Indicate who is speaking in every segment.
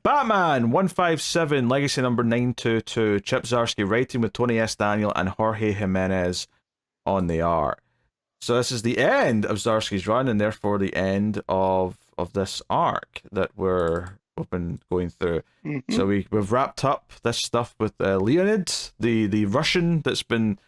Speaker 1: Batman 157, Legacy number 922, Chip Zdarsky writing with Tony S. Daniel and Jorge Jimenez on the art. So this is the end of Zdarsky's run, and therefore the end of this arc that we've been going through. So we've wrapped up this stuff with Leonid, the Russian that's been...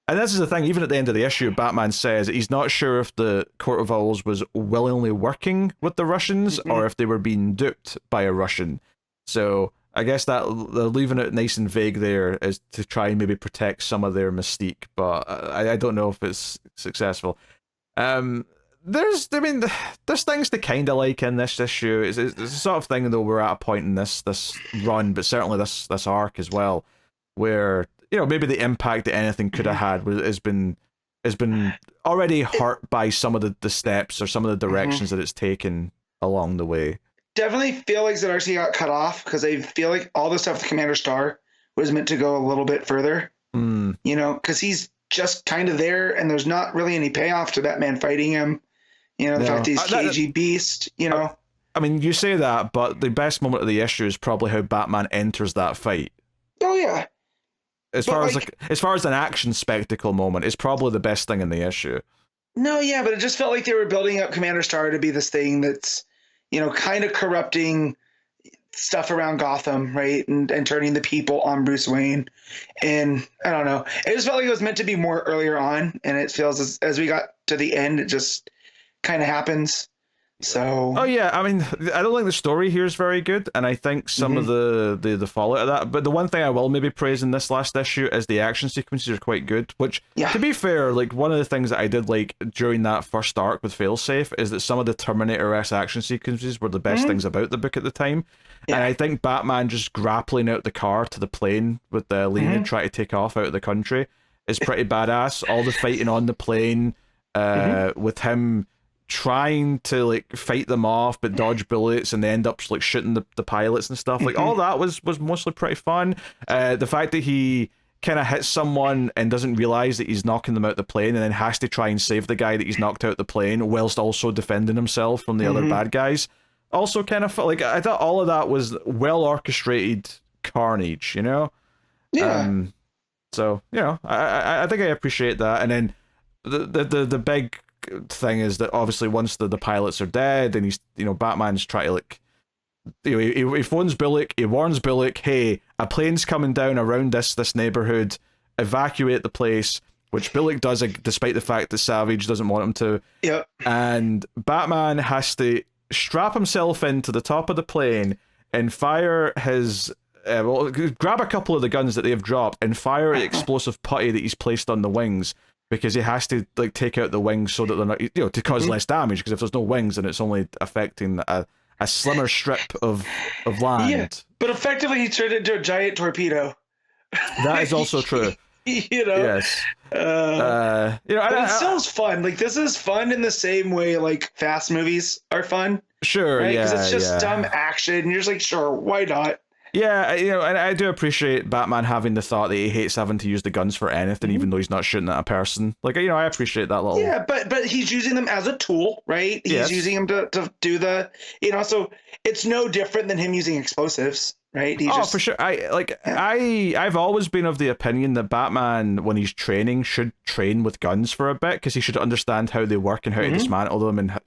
Speaker 1: And this is the thing, even at the end of the issue, Batman says he's not sure if the Court of Owls was willingly working with the Russians or if they were being duped by a Russian. So I guess that they're leaving it nice and vague there is to try and maybe protect some of their mystique, but I don't know if it's successful. There's things to kind of like in this issue. It's the sort of thing, though, we're at a point in this run, but certainly this arc as well, where maybe the impact that anything could have had has been already hurt by some of the steps or some of the directions that it's taken along the way.
Speaker 2: Definitely feel like Zdarsky got cut off because I feel like all the stuff with Commander Star was meant to go a little bit further. Because he's just kind of there, and there's not really any payoff to Batman fighting him. The fact that he's cagey beast.
Speaker 1: I mean, you say that, but the best moment of the issue is probably how Batman enters that fight.
Speaker 2: Oh yeah.
Speaker 1: As far as an action spectacle moment, it's probably the best thing in the issue.
Speaker 2: No, yeah, but it just felt like they were building up Commander Star to be this thing that's, kind of corrupting stuff around Gotham, right? And turning the people on Bruce Wayne. And I don't know. It just felt like it was meant to be more earlier on. And it feels as we got to the end, it just kind of happens. So. Oh
Speaker 1: yeah, I mean, I don't think the story here is very good, and I think some of the fallout of that. But the one thing I will maybe praise in this last issue is the action sequences are quite good. Which, to be fair, like one of the things that I did like during that first arc with Failsafe is that some of the Terminator-esque action sequences were the best things about the book at the time. Yeah. And I think Batman just grappling out the car to the plane with the Leonid trying to take off out of the country is pretty badass. All the fighting on the plane, with him trying to like fight them off but dodge bullets and they end up like shooting the pilots and stuff, like all that was mostly pretty fun. The fact that he kind of hits someone and doesn't realize that he's knocking them out the plane and then has to try and save the guy that he's knocked out the plane whilst also defending himself from the other bad guys, also kind of like I thought all of that was well orchestrated carnage. So I think I appreciate that. And then the big thing is that obviously once the pilots are dead and he's Batman's trying to like he phones Bullock, he warns Bullock, hey, a plane's coming down around this neighborhood, evacuate the place, which Bullock does despite the fact that Savage doesn't want him to. Yep. And Batman has to strap himself into the top of the plane and fire his grab a couple of the guns that they've dropped and fire the explosive putty that he's placed on the wings, because he has to like take out the wings so that they're not, to cause less damage, because if there's no wings then it's only affecting a slimmer strip of land. Yeah,
Speaker 2: but effectively he turned it into a giant torpedo.
Speaker 1: That is also true. Yes.
Speaker 2: But it still is fun. Like this is fun in the same way like fast movies are fun.
Speaker 1: Sure, right?
Speaker 2: Because it's just dumb action and you're just like, sure, why not?
Speaker 1: Yeah, and I do appreciate Batman having the thought that he hates having to use the guns for anything, even though he's not shooting at a person. Like, I appreciate that little...
Speaker 2: Yeah, but he's using them as a tool, right? He's using them to do the... so it's no different than him using explosives, right?
Speaker 1: For sure. I've always been of the opinion that Batman, when he's training, should train with guns for a bit, because he should understand how they work and how to dismantle them, and,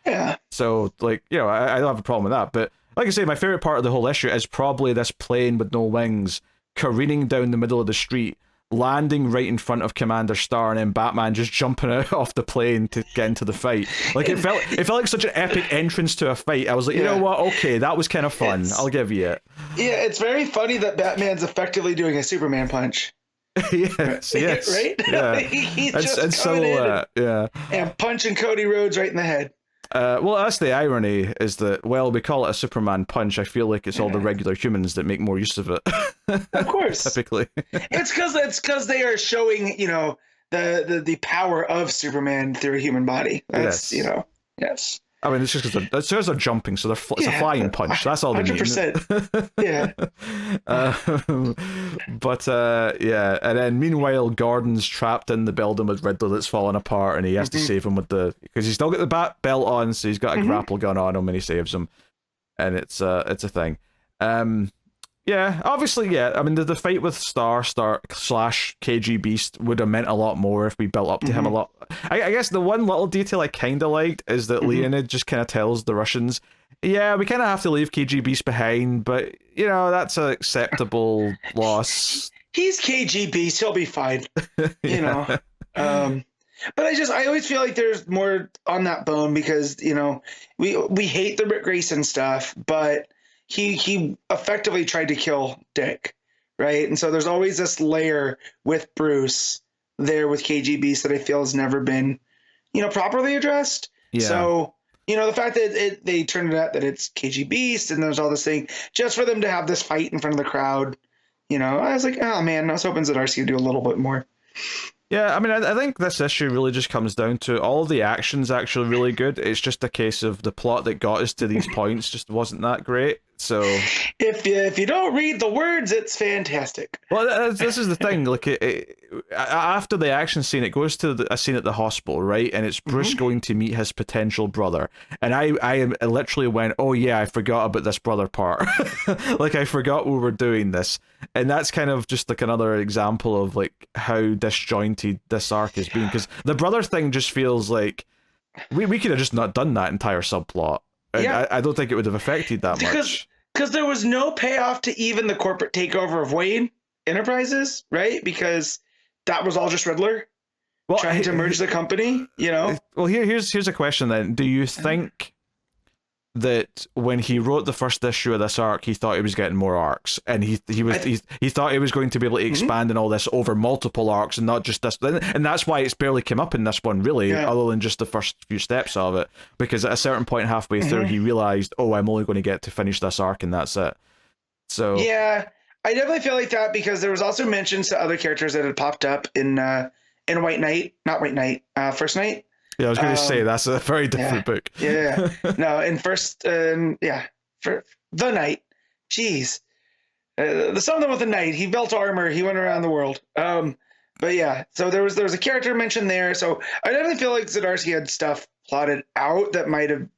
Speaker 2: Yeah.
Speaker 1: So, like, I don't have a problem with that, but... Like I say, my favorite part of the whole issue is probably this plane with no wings careening down the middle of the street, landing right in front of Commander Star, and then Batman just jumping out off the plane to get into the fight. Like it felt like such an epic entrance to a fight. I was like, you know what? Okay, that was kind of fun. I'll give you it.
Speaker 2: Yeah, it's very funny that Batman's effectively doing a Superman punch.
Speaker 1: yes.
Speaker 2: Right?
Speaker 1: Yeah.
Speaker 2: He's just coming in and punching Cody Rhodes right in the head.
Speaker 1: Well, that's the irony, is that, we call it a Superman punch. I feel like it's all the regular humans that make more use of it.
Speaker 2: Of course.
Speaker 1: Typically.
Speaker 2: It's because they are showing, the power of Superman through a human body. That's, yes.
Speaker 1: I mean, it's just because they're jumping, so it's a flying punch. That's all they mean.
Speaker 2: 100%. Yeah.
Speaker 1: And then meanwhile, Gordon's trapped in the building with Riddler that's falling apart, and he has to save him because he's still got the bat belt on, so he's got a grapple gun on him, and he saves him, and it's a thing. Yeah, obviously, yeah. I mean, the fight with Star slash KG Beast would have meant a lot more if we built up to him a lot. I guess the one little detail I kind of liked is that Leonid just kind of tells the Russians, yeah, we kind of have to leave KG Beast behind, but, you know, that's an acceptable loss.
Speaker 2: He's KG Beast. He'll be fine. You know. But I always feel like there's more on that bone because, you know, we hate the Rick Grayson stuff, but he effectively tried to kill Dick, right? And so there's always this layer with Bruce there with KG Beast that I feel has never been, you know, properly addressed. Yeah. So, you know, the fact that they turned it out that it's KG Beast and there's all this thing just for them to have this fight in front of the crowd, you know, I was like, oh man, I was hoping Zdarsky would do a little bit more.
Speaker 1: Yeah, I mean, I think this issue really just comes down to all of the action's actually really good. It's just a case of the plot that got us to these points just wasn't that great. So
Speaker 2: if you don't read the words, it's fantastic.
Speaker 1: Well, this is the thing. Like, after the action scene, it goes to a scene at the hospital, right? And it's Bruce going to meet his potential brother. And I literally went, oh yeah, I forgot about this brother part. Like, I forgot we were doing this. And that's kind of just like another example of like how disjointed this arc has been. Because the brother thing just feels like we could have just not done that entire subplot. And yeah. I don't think it would have affected that much.
Speaker 2: Because there was no payoff to even the corporate takeover of Wayne Enterprises, right? Because that was all just Riddler trying to merge the company, you know?
Speaker 1: Well, here's a question then. Do you think that when he wrote the first issue of this arc, he thought he was getting more arcs, and he thought he was going to be able to expand in all this over multiple arcs and not just this, and that's why it's barely come up in this one, really, other than just the first few steps of it, because at a certain point halfway through he realized, oh, I'm only going to get to finish this arc and that's it. So
Speaker 2: yeah, I definitely feel like that, because there was also mentions to other characters that had popped up in First Night.
Speaker 1: Yeah, I was going to say that's a very different book.
Speaker 2: Yeah. No, in first, for the Knight. Jeez, the something with the Knight. He built armor. He went around the world. But yeah, so there was a character mentioned there. So I definitely feel like Zdarsky had stuff plotted out that might have,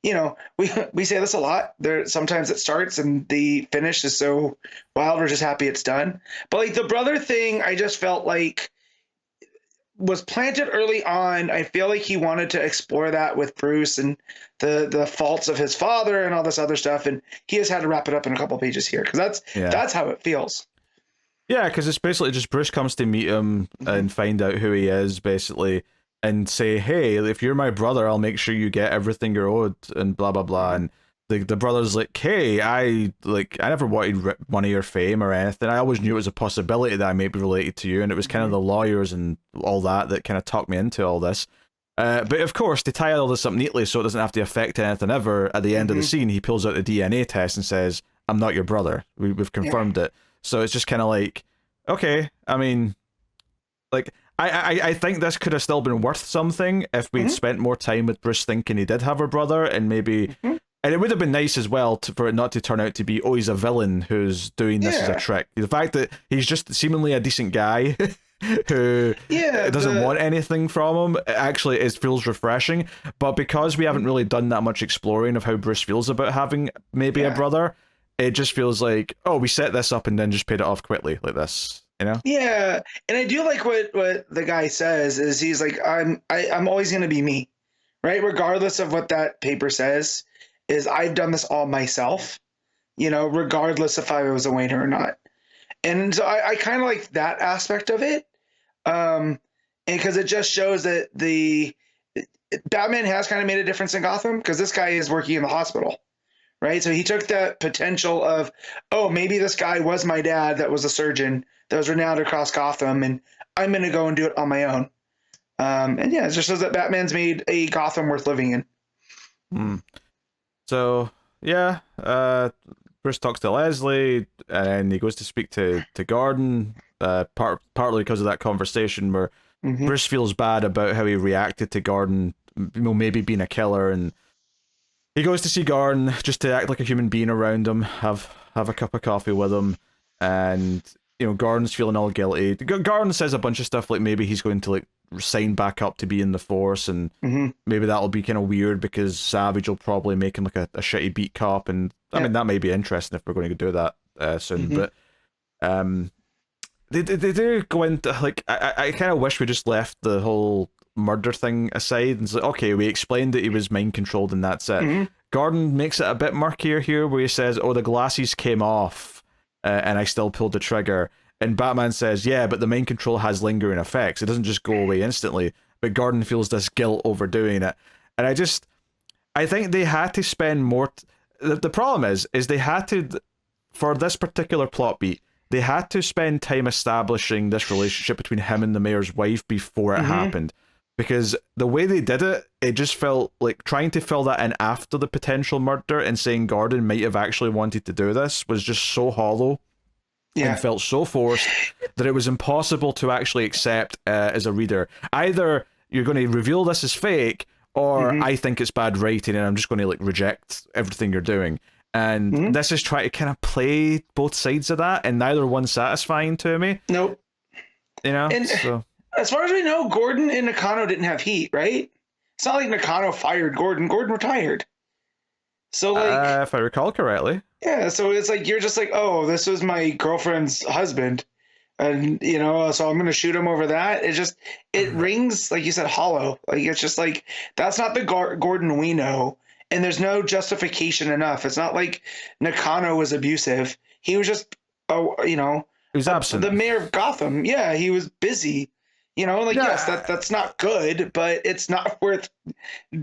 Speaker 2: you know, we say this a lot. There sometimes it starts and the finish is so wild. We're just happy it's done. But like the brother thing, I just felt like was planted early on. I feel like he wanted to explore that with Bruce and the faults of his father and all this other stuff, and he has had to wrap it up in a couple pages here because that's how it feels.
Speaker 1: Yeah, because it's basically just Bruce comes to meet him and find out who he is, basically, and say, hey, if you're my brother, I'll make sure you get everything you're owed, and blah blah blah. And the brother's like, hey, I never wanted money or fame or anything. I always knew it was a possibility that I may be related to you, and it was kind of the lawyers and all that kind of talked me into all this. But of course, to tie all this up neatly so it doesn't have to affect anything ever, at the end of the scene, he pulls out the DNA test and says, I'm not your brother. We've confirmed it. So it's just kind of like, okay, I mean, like, I think this could have still been worth something if we'd spent more time with Bruce thinking he did have a brother, and maybe... And it would have been nice as well for it not to turn out to be, oh, he's a villain who's doing this as a trick. The fact that he's just seemingly a decent guy who doesn't want anything from him actually feels refreshing. But because we haven't really done that much exploring of how Bruce feels about having maybe a brother, it just feels like, oh, we set this up and then just paid it off quickly like this, you know?
Speaker 2: Yeah, and I do like what the guy says is he's like, I'm always going to be me, right? Regardless of what that paper says. Is I've done this all myself, you know, regardless if I was a Wayner or not. And so I kind of like that aspect of it. And because it just shows that Batman has kind of made a difference in Gotham, because this guy is working in the hospital, right? So he took that potential of, oh, maybe this guy was my dad that was a surgeon that was renowned across Gotham, and I'm going to go and do it on my own. And yeah, it just shows that Batman's made a Gotham worth living in.
Speaker 1: So, yeah, Bruce talks to Leslie, and he goes to speak to Gordon, partly because of that conversation where Bruce feels bad about how he reacted to Gordon, you know, maybe being a killer, and he goes to see Gordon just to act like a human being around him, have a cup of coffee with him, and, you know, Gordon's feeling all guilty. Gordon says a bunch of stuff like maybe he's going to, like, sign back up to be in the Force, and
Speaker 2: Mm-hmm.
Speaker 1: maybe that'll be kind of weird because Savage will probably make him like a shitty beat cop, and I mean that may be interesting if we're going to do that soon.
Speaker 2: Mm-hmm.
Speaker 1: But they do go into like I kind of wish we just left the whole murder thing aside and it's like, okay, we explained that he was mind controlled and that's it.
Speaker 2: Mm-hmm.
Speaker 1: Gordon makes it a bit murkier here, where he says, "Oh, the glasses came off, and I still pulled the trigger." And Batman says, "Yeah, but the mind control has lingering effects. It doesn't just go away instantly." But Gordon feels this guilt over doing it, and I think they had to spend more. The problem is they had to, for this particular plot beat, they had to spend time establishing this relationship between him and the mayor's wife before it happened. Because the way they did it, it just felt like trying to fill that in after the potential murder and saying Gordon might have actually wanted to do this was just so hollow and felt so forced that it was impossible to actually accept as a reader. Either you're going to reveal this as fake, or I think it's bad writing and I'm just going to like reject everything you're doing. And this is trying to kind of play both sides of that, and neither one's satisfying to me.
Speaker 2: Nope.
Speaker 1: You know?
Speaker 2: And
Speaker 1: So
Speaker 2: as far as we know, Gordon and Nakano didn't have heat, right? It's not like Nakano fired Gordon. Gordon retired. So, like,
Speaker 1: if I recall correctly.
Speaker 2: yeah, so it's like you're just like, oh, this was my girlfriend's husband. And, you know, so I'm going to shoot him over that. It rings, like you said, hollow. Like, it's just like, that's not the Gordon we know. And there's no justification enough. It's not like Nakano was abusive. He was just, you know,
Speaker 1: He was absent.
Speaker 2: The mayor of Gotham. Yeah, he was busy. You know, like, yes, that's not good, but it's not worth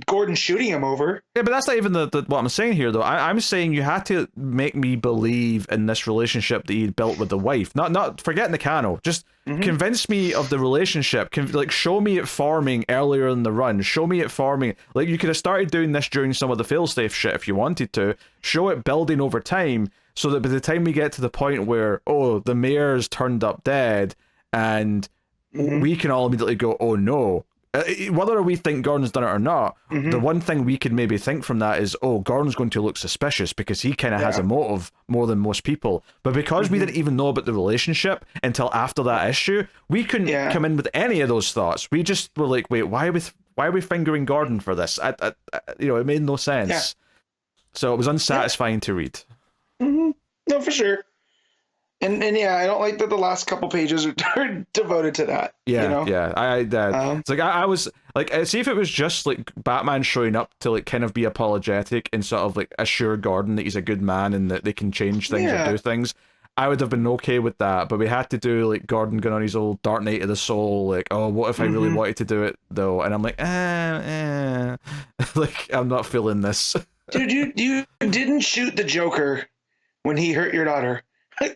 Speaker 2: Gordon shooting him over.
Speaker 1: Yeah, but that's not even the what I'm saying here, though. I'm saying you had to make me believe in this relationship that he'd built with the wife. Not forget Nakano. Just convince me of the relationship. Like, show me it forming earlier in the run. Show me it forming. Like, you could have started doing this during some of the failsafe shit if you wanted to. Show it building over time, so that by the time we get to the point where, oh, the mayor's turned up dead, and we can all immediately go, oh no. Whether we think Gordon's done it or not, the one thing we could maybe think from that is, oh, Gordon's going to look suspicious because he kind of has a motive more than most people. But because we didn't even know about the relationship until after that issue, we couldn't come in with any of those thoughts. We just were like, wait, why are we fingering Gordon for this? You know, it made no sense. Yeah. So it was unsatisfying to read.
Speaker 2: No, for sure. And yeah, I don't like that the last couple pages are devoted to that.
Speaker 1: Yeah,
Speaker 2: you know?
Speaker 1: Yeah. It's like I was like, see if it was just like Batman showing up to like kind of be apologetic and sort of like assure Gordon that he's a good man and that they can change things or do things, I would have been okay with that. But we had to do like Gordon going on his old Dark Knight of the Soul, like, oh, what if I really wanted to do it though? And I'm like, like I'm not feeling this.
Speaker 2: Dude, you didn't shoot the Joker when he hurt your daughter.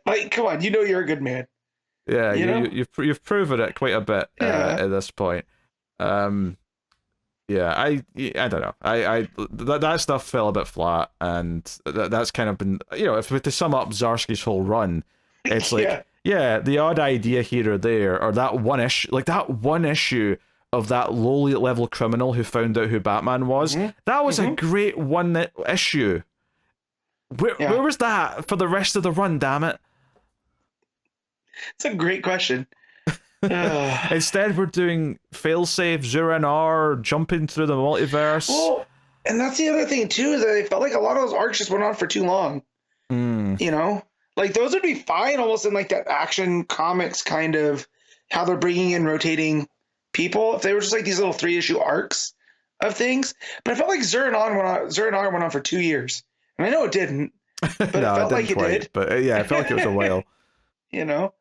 Speaker 2: Like, come on, you know you're a good man.
Speaker 1: Yeah, you've proven it quite a bit at this point. Yeah, I don't know. That stuff fell a bit flat, and that's kind of been, you know, if we to sum up Zdarsky's whole run, it's like the odd idea here or there, or that one issue of that lowly level criminal who found out who Batman was. That was a great one issue. Where was that for the rest of the run, damn it?
Speaker 2: It's a great question.
Speaker 1: Instead, we're doing failsafe, Zur-En-Arr, jumping through the multiverse.
Speaker 2: Well, and that's the other thing, too, is that I felt like a lot of those arcs just went on for too long. You know? Like, those would be fine almost in, like, that Action Comics kind of how they're bringing in rotating people. If they were just, like, these little 3-issue arcs of things. But I felt like Zur-En-Arr went on for 2 years. And I know it didn't, but
Speaker 1: no,
Speaker 2: it felt like it did.
Speaker 1: But yeah, it felt like it was a while.
Speaker 2: You know?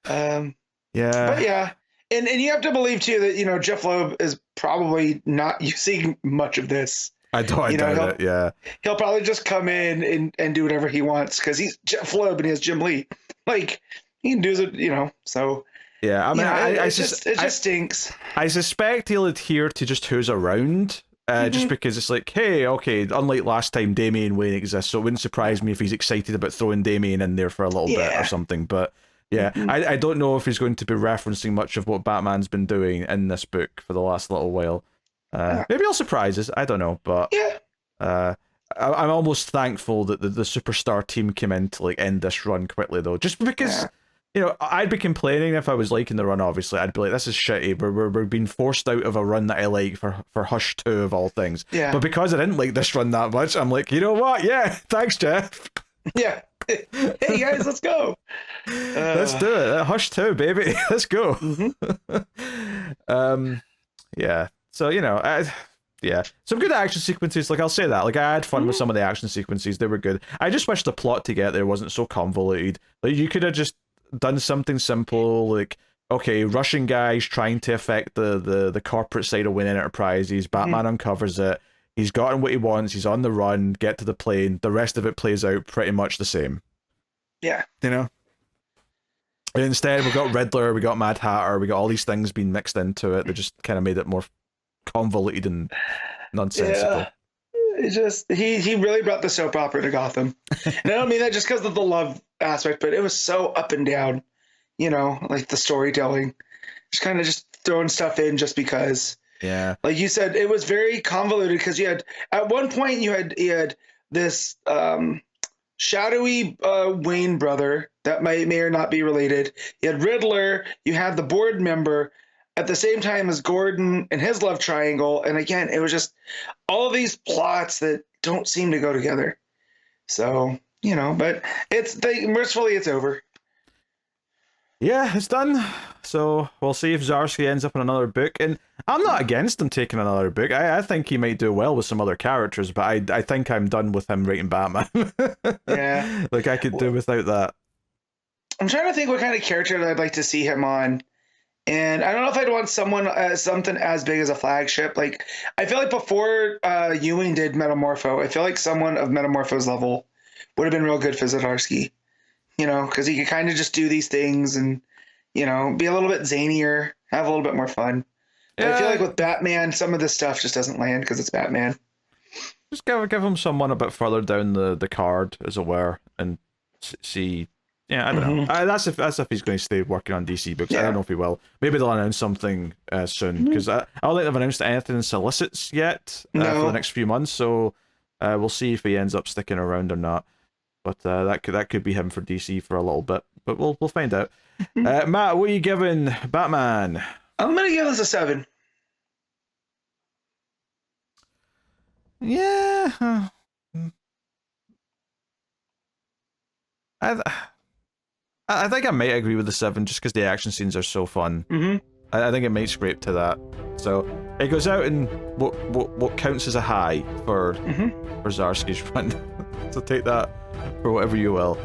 Speaker 1: Yeah.
Speaker 2: But yeah. And you have to believe, too, that, you know, Jeff Loeb is probably not using much of this.
Speaker 1: I doubt it, yeah.
Speaker 2: He'll probably just come in and do whatever he wants because he's Jeff Loeb and he has Jim Lee. Like, he can do it, you know, so...
Speaker 1: Yeah, I mean,
Speaker 2: it just stinks.
Speaker 1: I suspect he'll adhere to just who's around. Just because it's like, hey, okay, unlike last time, Damian Wayne exists, so it wouldn't surprise me if he's excited about throwing Damian in there for a little bit or something. But yeah, I don't know if he's going to be referencing much of what Batman's been doing in this book for the last little while. Maybe he'll surprise us, I don't know. But I'm almost thankful that the Superstar team came in to like end this run quickly, though, just because you know, I'd be complaining if I was liking the run, obviously. I'd be like, this is shitty. We're being forced out of a run that I like for Hush 2 of all things.
Speaker 2: Yeah.
Speaker 1: But because I didn't like this run that much, I'm like, you know what? Yeah, thanks, Jeff.
Speaker 2: Yeah. Hey guys, let's go.
Speaker 1: Let's do it. Hush 2, baby. Let's go. Yeah. So, you know, yeah, some good action sequences. Like, I'll say that. Like, I had fun with some of the action sequences. They were good. I just wish the plot to get there wasn't so convoluted. Like, you could have just done something simple, like, okay, Russian guys trying to affect the corporate side of Wayne Enterprises. Batman uncovers it. He's gotten what he wants. He's on the run. Get to the plane. The rest of it plays out pretty much the same.
Speaker 2: Yeah.
Speaker 1: You know? And instead, we got Riddler, we got Mad Hatter, we got all these things being mixed into it. They just kind of made it more convoluted and nonsensical.
Speaker 2: Yeah. It just he really brought the soap opera to Gotham. And I don't mean that just because of the love aspect, but it was so up and down, you know, like the storytelling. Just kind of just throwing stuff in just because.
Speaker 1: Yeah.
Speaker 2: Like you said, it was very convoluted because you had at one point you had this shadowy Wayne brother that may or not be related. You had Riddler, you had the board member at the same time as Gordon and his love triangle. And again, it was just all of these plots that don't seem to go together. So, you know, but mercifully it's over.
Speaker 1: Yeah, it's done. So we'll see if Zdarsky ends up in another book. And I'm not against him taking another book. I think he might do well with some other characters, but I think I'm done with him writing Batman.
Speaker 2: Yeah.
Speaker 1: Like, I could do without that.
Speaker 2: I'm trying to think what kind of character I'd like to see him on. And I don't know if I'd want something as big as a flagship. Like, I feel like before Ewing did Metamorpho, I feel like someone of Metamorpho's level would have been real good for Zdarsky. You know, because he could kind of just do these things and, you know, be a little bit zanier, have a little bit more fun. But I feel like with Batman, some of this stuff just doesn't land because it's Batman.
Speaker 1: Just give him someone a bit further down the card, as it were, and see. Yeah, I don't know. That's if he's going to stay working on DC books.
Speaker 2: Yeah.
Speaker 1: I don't know if he will. Maybe they'll announce something soon, because I don't think they've announced anything in solicits yet for the next few months. So we'll see if he ends up sticking around or not. But that could be him for DC for a little bit. But we'll find out. Matt, what are you giving Batman?
Speaker 2: I'm gonna give this a 7.
Speaker 1: Yeah. I think I might agree with the 7 just because the action scenes are so fun. I think it might scrape to that. So it goes out in what counts as a high for Zdarsky's run. So take that for whatever you will.